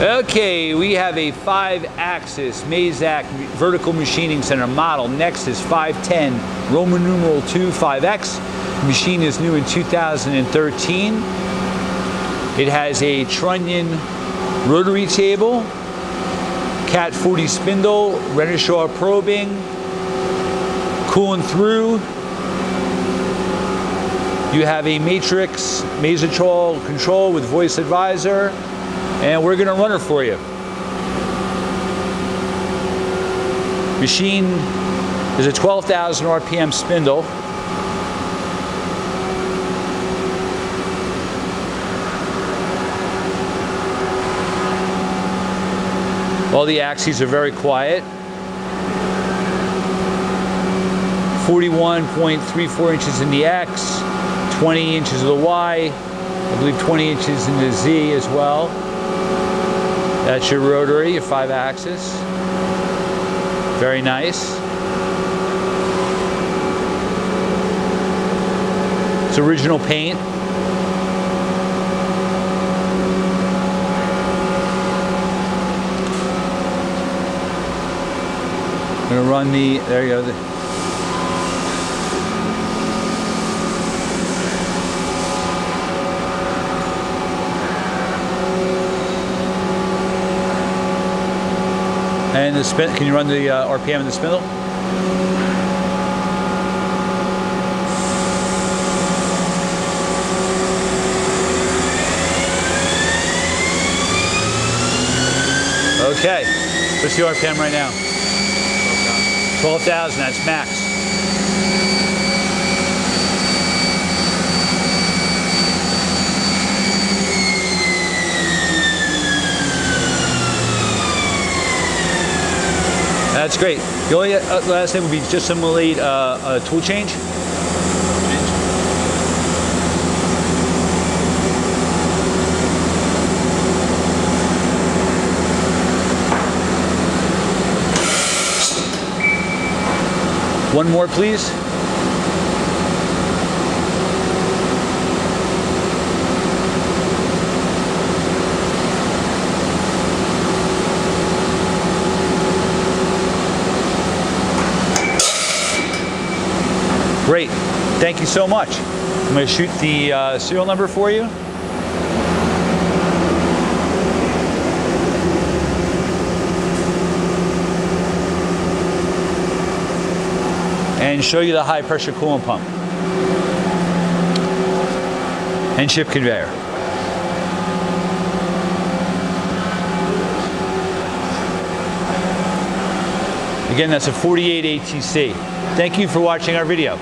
Okay, we have a 5-axis Mazak vertical machining center model Nexus 510 Roman numeral 2 5X. The machine is new in 2013. It has a trunnion rotary table, Cat 40 spindle, Renishaw probing, cooling through. You have a matrix Mazak control with voice advisor, and we're going to run it for you. Machine is a 12,000 RPM spindle. All the axes are very quiet. 41.34 inches in the X, 20 inches of the Y, I believe 20 inches in the Z as well. That's your rotary, your 5-axis. Very nice. It's original paint. I'm going to run the, there you go. And the spin, can you run the RPM in the spindle? Okay, what's the RPM right now? 12,000, that's max. That's great. The only last thing would be just simulate a tool change. One more, please. Great, thank you so much. I'm going to shoot the serial number for you. And show you the high pressure coolant pump. And chip conveyor. Again, that's a 48 ATC. Thank you for watching our video.